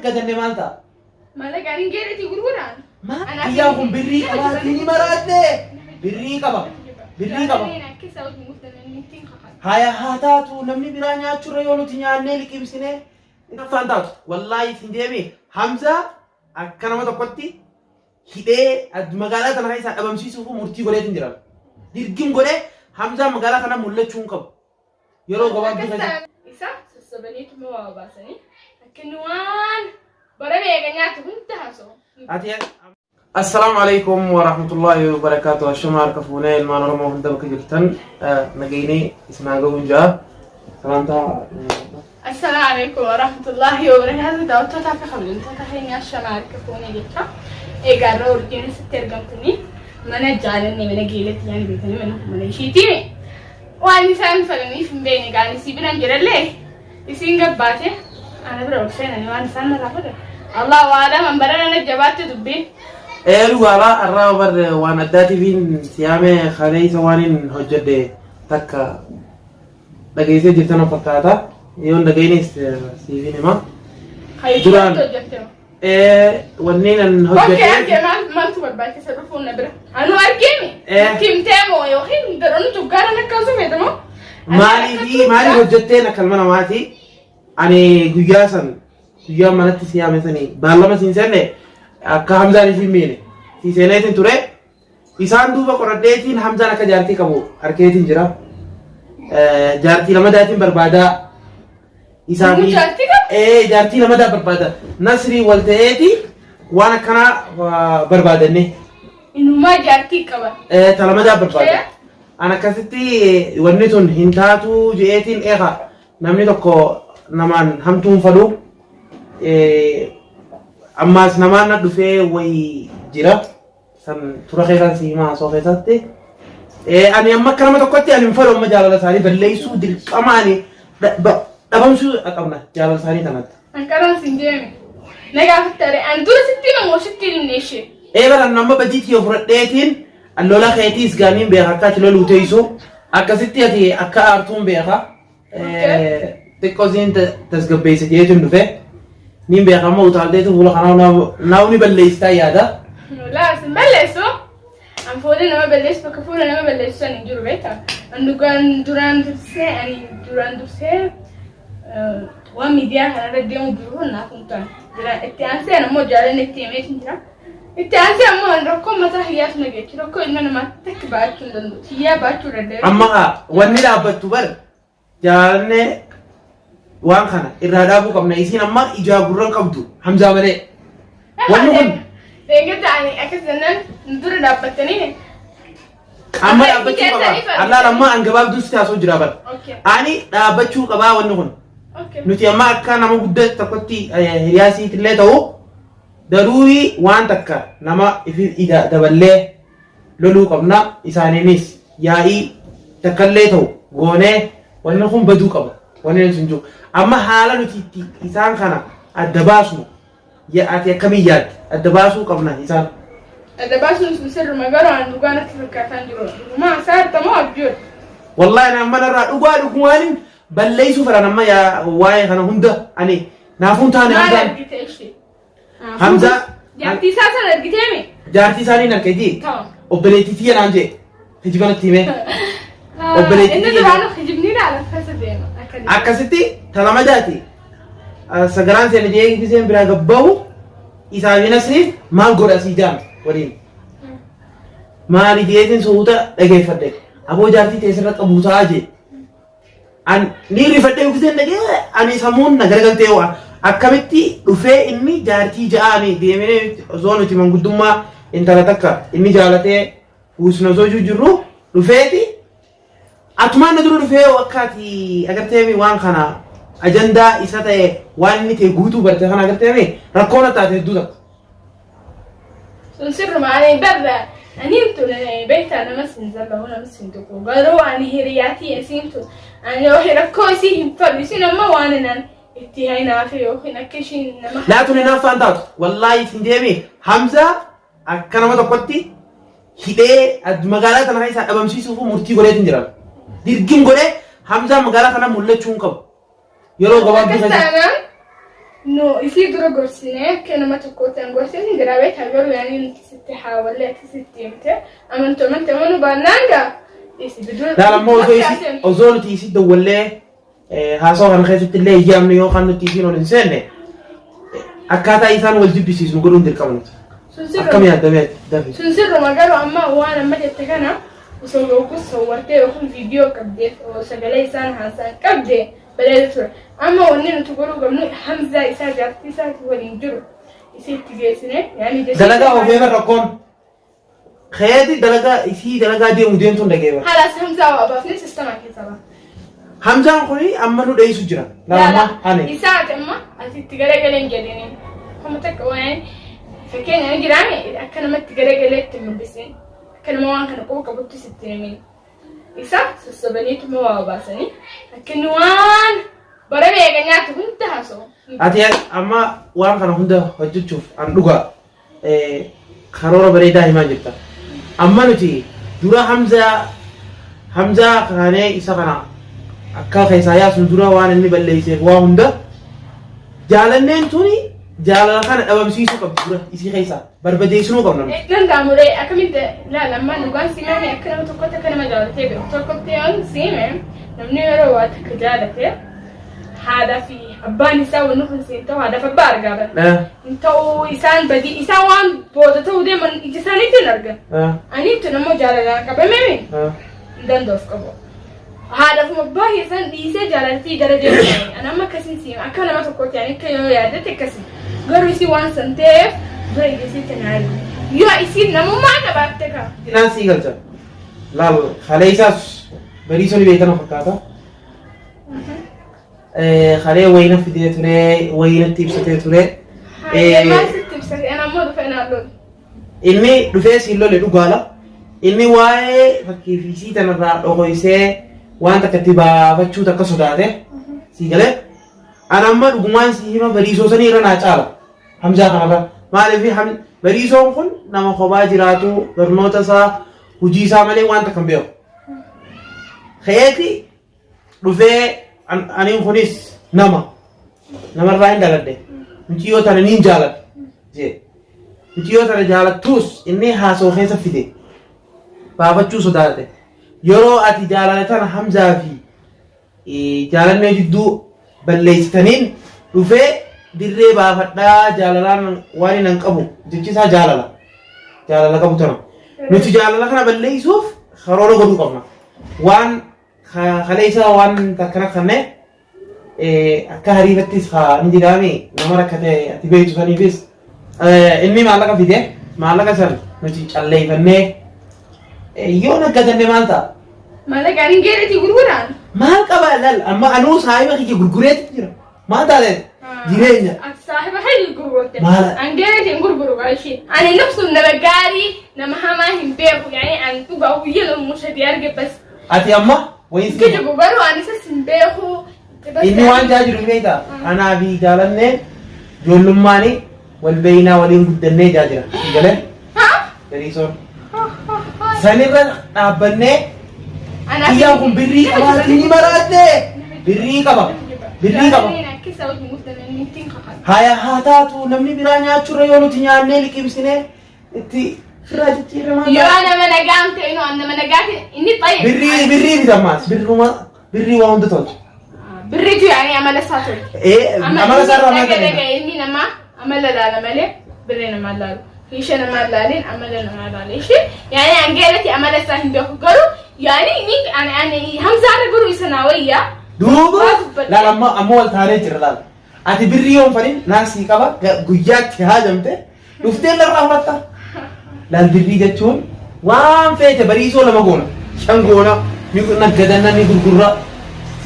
argatanne maal ta'a? Maala gaariin geerati gurguraan. Biyyaan kun birrii qabaatii ni maraadde. Birrii qaba. Birrii qaba. Haya haa taatu namni biraa nyaachurra yoo nuti nyaannee liqimsinee naffaan taatu. Wallaahi isin deemi Hamza akka nama tokkotti hidhee magaalaa kana keessaa dhabamsiisuuf murtii godheetiin jira. Dirgim godhee Hamza magaalaa kana mul'achuu hin qabu. Yeroo gabaabduu kana. Isa sassabaniitu moo waa baasanii akkanni waan bara beeka nyaatu hunda haasa'u. Assalamu alaikum wa rahmatullahi wa barakatuh. Ashama arkafune ilmaan Oromoo hunda bakka jirtan nagayni isnaaga hunjaa. Salaanta. Assalamu alaikum wa rahmatullahi wa barakatuh. Daawwattoota akka kabajamtoota keenya ashama arkafune jecha. Eegaarra urjiin asitti argamtuni mana jaalannee mana geelatti yaani beekanii mana ishiitii. Waan isaan falaniif hin beekne gaanii si binan jedhallee isiin gabbaate ana bira oolseenanii waan isaan narraa fudhatan. Allah waada man barana jabaatti dubbiin. Lugaala arraa bar waan addaatiifin siyaamee kaleessa waanin hojjedhe takka dhageessee jirtan fakkaata. Yoon dhageenis siifin hima. Duraan hojjettee. Wanneen an hojjedhe. Okkee maaltu barbaachisa dhufuun na bira. Anu arginu. Timtee moo yookiin daroonni tuggaara nakkaasuu feetamoo. Maaliif hojjettee kalma namaati. Ani guyyaa san guyyaa manatti siyaame sanii baallama siin seenne akka Hamzaan isin miine si seeneetiin ture isaan duuba qoradheetiin Hamzaan akka jaartii qabu harkeetiin jira jaartii lamadaatiin barbaadaa isaan jaartii lamadaa barbaada Nasrii wal ta'eeti waan akkanaa barbaadanne inumaa jaartii qaba ta lamadaa barbaada an akkasitti wanni tun hin taatu je'eetiin eega namni tokko namaan hamtuun fadhu ammas namaan na dhufee wayi jira san tura keessan siimaa soo keessatti ani amma akka nama tokkotti ani hin fadhu amma jaalala isaanii balleessuu dirqamaani dhabamsuu qabna jaalala isaanii kanatti. Ankaraan siin deeme nagaafattare an dura sitti namoo sitti himneeshee. Baran nama badiitii of fudhadheetiin allola keetiis gaaniin beeka akka ati loluu teessu akkasitti ati akka aartuun beeka. Xiqqoosiin tasgabbeessa jeetuun dhufe niin beekama utaalteetu fuula kanaa naawni balleessitaa yaada. Laasin balleessu an fuula nama balleessu bakka fuula nama balleessu san hin jiru beektaa. An duraan dursee waan miidiyaa kanarra deemu jiru naaf hin ta'an. Itti aansee ammoo jaalalli itti himee jira. Itti aansee ammoo rakkoo mataa hiyyaatu nageechi rakkoo ilma namaatti takka baachuu hin danda'u. Hiyyaa baachuu danda'u. Amma wanni dhaabbattu bar jaalallee waan kana irraa dhaabuu qabna isiin amma ijaa gurran qabdu Hamzaa malee. Wanni kun deeggartaani akkasumas dura dhaabbattanii amma dhaabbachuu qaba. Allah amma an gabaabduus taasoo jira bar. Ani dhaabbachuu qabaa wanni kun. Nuti amma akka nama guddaa tokkotti hiriyaasiitti illee ta'u daruurii waan takka nama ifi daballee loluu qabna isaaniinis yaa'ii takkallee ta'u goonee wanni kun baduu qaba. Wanni sun jiru amma haala nuti isaan kana adda baasnu ati akkamiin yaadde adda baasuu qabna isaan. Adda baasuun sun sirruma garuu an dhugaa natti fakkaataan jiru. Dhugumaa saartamoo abjuudha. Wallaahi nama narraa dhugaa dhugumaan balleessuu fedhan amma waa'ee kana hunda ani naafuun taane Hamzaan. Maal argite ishee? Hamzaa. Jaartii isaa sana argitee mi? Jaartii isaanii hin argite. Obboleettii tiyya naan jee hijibanatti himee. Inni duraanuu hijibni ilaala keessa deema. Akkasitti talama jaati sagaraan seena jee giseen biraa gabbaa'u isaafi Nasriif maal godha sii jaan waliin maali jeetiin suuta dhageeffadhe aboo jaartii teessirra qabuu ta'aa jee an ni rifadhee giseen dhagee ani sammuun na garagaltee waa akkamitti dhufee inni jaartii ja'aanii deemee osoo nuti manguddummaa intala takka inni jaalatee fuusna osoo jirru dhufeeti atumaan na dura dhufee wakkaati agarteemi waan kana ajandaa isa ta'e waan inni ta'e guutuu barte kana agarteemi rakkoon taate hedduu takka. Sun sirruma ani barra ani tun beektaa nama sinzallahu nama sintuqu garuu ani hiriyaatii isiin tun ani yoo rakkoo isii hin fadhu isin amma waan nan itti hainaaf yookiin akka ishiin nama. Laatu ni naafaan taatu wallaahi isin deemi Hamzaa akka nama tokkotti hidhee magaalaa kana keessaa dhabamsiisuuf murtii godheetiin jira. Dirgim godhee Hamzaa magaalaa kana mul'achuu hin qabu. Yeroo gabaabduu No, يصير درا قرصينه كأنه تكوتن قرصين قرابة هالبرو يعني ستة حوالي ستة متر أما أنت منو بانانجا لا لما أوزول تيسي دولة هاسو هن خيسو تلي يجامن يو خانو تيسين ونسنة أكاتا إنسان والجبسيس نقولون دير كمانت أكمل يا دميت دافي سنسر ما قالوا أما وانا ما جتكنا وسووا قصة وورتي وكل فيديو كبدي وسجلي إنسان حسن كبدي بلاد أما ونين تقولوا قبل حمزة إساء جارتي إساء تقولين جرو إساء تجيسنه يعني دلقا أو فيما ركون خيادي دلقا إسي دلقا دي مدين تون دقيقة خلاص حمزة وأبا في نفس السماء كذا حمزة خلي أما نو داي سجرا لا لا إساء أما أتتقرأ قلين جديني هم تكوين فكين أنا جرامي أكنا ما تقرأ قلين تمبسين كان موان كان قوة قبضت 60 مين إساء سبنيت مواباسني لكن وان برا بيجانيات هنت هاسو أتي أما وان كان هندا هجوم شوف عن لغة خرورة بريدة هما جبتا أما نتي دورا حمزة كانه إسا كنا أكا خيسايا سندورا وان إني بلليسه وان هندا جالنين توني جالنا كان أبى مسيسو كبدورا إسي خيسا بربديسو كمنا إذن داموري أكمل لا لما نقول سيمامي أكنا متوقعت كنا مجالته بتوقعت يوم سيمام نمني روات كجالته هذا في أبان يساوي نخل سينتو هذا في بارجا انتو إنسان بدي إنسان وان بودته ده من إنسان يتنرجع أني تنمو جالنا كبمي دن دوف كبو هذا في مباه إنسان بيسا جالتي درجة أنا ما كسين سيم أكنا ما توقعت يعني كيو ياده تكسين غير يسي وان سنتيف ده يسي تنعلم يو يسي نمو ما نبأتك ناسي قلت لا خليساس بريسوني بيتنا فكاتا خليه وين في دي تري وين تيبسته تري ما ستيبسته أنا ما دفعنا لون إني دفعت سيلو لدوغالا إني واي فكي في سيتا نرى أخويسه وانت كتبا فتشو تكسوداته سيجله أنا ما دوغمان سيما بريسو سني رنا تعالى حمزة كنا ما لفي حم بريسو كن نما خبا جراتو برنوتا سا وجيسا ملي وانت كم بيو خياتي دفع أنا خونيس نما راين دالده نتيو ترى نين جالد جي نتيو ترى جالد توس إني هاسو خيسا فيدي بابا تشوسو دالده يورو أتي جالد تانا حمزة في جالد نجدو بلليستنين دفع dirree baafadhaa jaalalaan waan hin qabu jechisaa jaalala qabu tana nuti jaalala kana balleessuuf karoora godhuu qabna waan kaleessa waan takkana kanne akka hariifattis haa inni jedhame nama rakkate ati beektu saniifis inni maallaqa fide maallaqa san nuti calleeffannee yoo naggatanne maal ta'a maallaqa hin geerati gurguraan maal qaba lal amma anuu saahiba kiyya gurgureetti jira maal taate jireenya صاحب حي الجروت أنجلت ينقرقروا قاشين أنا نفسه نبغاري نمهما هم بيعوا يعني أن تبغوا يلهم مش هتيارجع بس أتي أما وين كده بقولوا أنا سس بيعوا إني وان جاجر فيدا أنا أبي جالني جولماني والبينا ولين قدني جاجرا جله ها دريسون سنيبر أبني أنا إياكم بري أمانتني مرادة بري كبا بري كبا هيا هاتاتو نمني برانيا تشوري يوم تنياني لكيمسينه إتي فراجتي رمان يو أنا من أجامت إنه أنا من أجات إني طيب بري بزماس بري وهم دتوج بري جو يعني عمل ساتر إيه عمل ساتر ما كده إني نما عمل لا ملء بري نما لا فيش نما لالين عمل نما لالين شيء يعني أنجلتي عمل ساتر بيخجروا يعني إني أنا هم زار جرو يسناوية دوبا لا لما أمول تاريخ رلال أتي بري يوم فرين ناسي كبا جوجات هاجمته لفتين للرهبة لا بري جتون وام فيت بريسو لما قونا شان قونا نقدنا نقول قرّا